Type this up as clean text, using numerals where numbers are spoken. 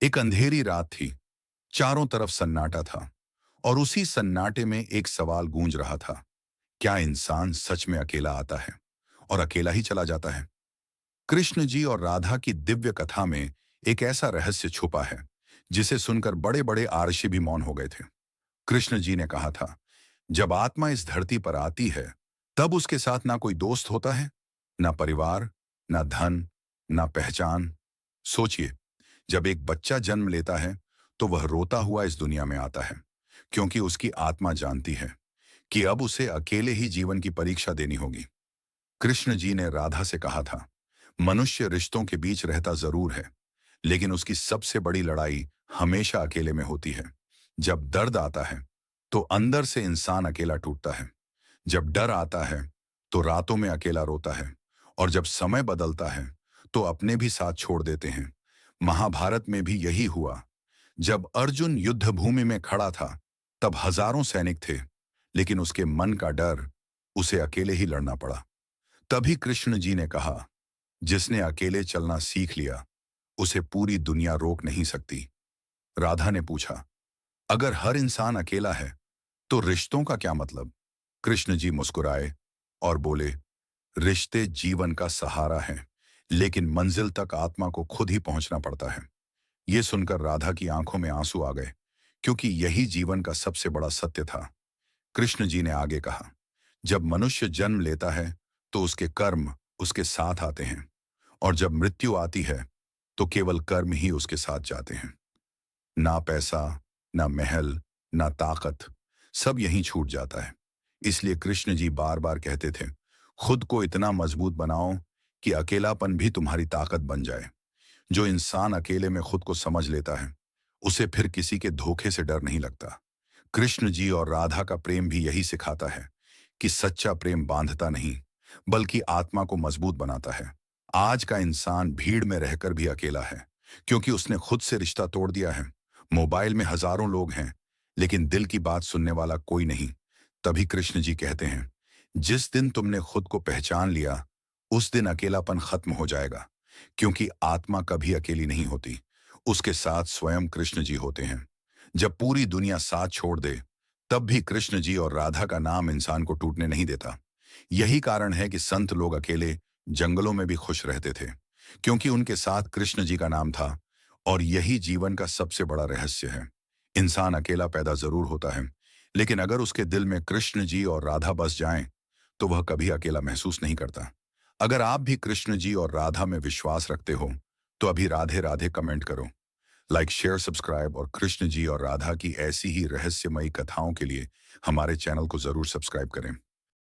एक अंधेरी रात थी। चारों तरफ सन्नाटा था और उसी सन्नाटे में एक सवाल गूंज रहा था। क्या इंसान सच में अकेला आता है और अकेला ही चला जाता है? कृष्ण जी और राधा की दिव्य कथा में एक ऐसा रहस्य छुपा है जिसे सुनकर बड़े बड़े आर्षि भी मौन हो गए थे। कृष्ण जी ने कहा था, जब आत्मा इस धरती पर आती है तब उसके साथ ना कोई दोस्त होता है, ना परिवार, ना धन, ना पहचान। सोचिए, जब एक बच्चा जन्म लेता है तो वह रोता हुआ इस दुनिया में आता है, क्योंकि उसकी आत्मा जानती है कि अब उसे अकेले ही जीवन की परीक्षा देनी होगी। कृष्ण जी ने राधा से कहा था, मनुष्य रिश्तों के बीच रहता जरूर है, लेकिन उसकी सबसे बड़ी लड़ाई हमेशा अकेले में होती है। जब दर्द आता है तो अंदर से इंसान अकेला टूटता है। जब डर आता है तो रातों में अकेला रोता है, और जब समय बदलता है तो अपने भी साथ छोड़ देते हैं। महाभारत में भी यही हुआ। जब अर्जुन युद्ध भूमि में खड़ा था तब हजारों सैनिक थे, लेकिन उसके मन का डर उसे अकेले ही लड़ना पड़ा। तभी कृष्ण जी ने कहा, जिसने अकेले चलना सीख लिया उसे पूरी दुनिया रोक नहीं सकती। राधा ने पूछा, अगर हर इंसान अकेला है तो रिश्तों का क्या मतलब? कृष्ण जी मुस्कुराए और बोले, रिश्ते जीवन का सहारा हैं, लेकिन मंजिल तक आत्मा को खुद ही पहुंचना पड़ता है। ये सुनकर राधा की आंखों में आंसू आ गए, क्योंकि यही जीवन का सबसे बड़ा सत्य था। कृष्ण जी ने आगे कहा, जब मनुष्य जन्म लेता है तो उसके कर्म उसके साथ आते हैं, और जब मृत्यु आती है तो केवल कर्म ही उसके साथ जाते हैं। ना पैसा, ना महल, ना ताकत, सब यहीं छूट जाता है। इसलिए कृष्ण जी बार बार कहते थे, खुद को इतना मजबूत बनाओ कि अकेलापन भी तुम्हारी ताकत बन जाए। जो इंसान अकेले में खुद को समझ लेता है उसे फिर किसी के धोखे से डर नहीं लगता। कृष्ण जी और राधा का प्रेम भी यही सिखाता है कि सच्चा प्रेम बांधता नहीं, बल्कि आत्मा को मजबूत बनाता है। आज का इंसान भीड़ में रहकर भी अकेला है, क्योंकि उसने खुद से रिश्ता तोड़ दिया है। मोबाइल में हजारों लोग हैं, लेकिन दिल की बात सुनने वाला कोई नहीं। तभी कृष्ण जी कहते हैं, जिस दिन तुमने खुद को पहचान लिया उस दिन अकेलापन खत्म हो जाएगा, क्योंकि आत्मा कभी अकेली नहीं होती, उसके साथ स्वयं कृष्ण जी होते हैं। जब पूरी दुनिया साथ छोड़ दे तब भी कृष्ण जी और राधा का नाम इंसान को टूटने नहीं देता। यही कारण है कि संत लोग अकेले जंगलों में भी खुश रहते थे, क्योंकि उनके साथ कृष्ण जी का नाम था। और यही जीवन का सबसे बड़ा रहस्य है। इंसान अकेला पैदा जरूर होता है, लेकिन अगर उसके दिल में कृष्ण जी और राधा बस जाएं तो वह कभी अकेला महसूस नहीं करता। अगर आप भी कृष्ण जी और राधा में विश्वास रखते हो तो अभी राधे राधे कमेंट करो। लाइक, शेयर, सब्सक्राइब, और कृष्ण जी और राधा की ऐसी ही रहस्यमयी कथाओं के लिए हमारे चैनल को जरूर सब्सक्राइब करें।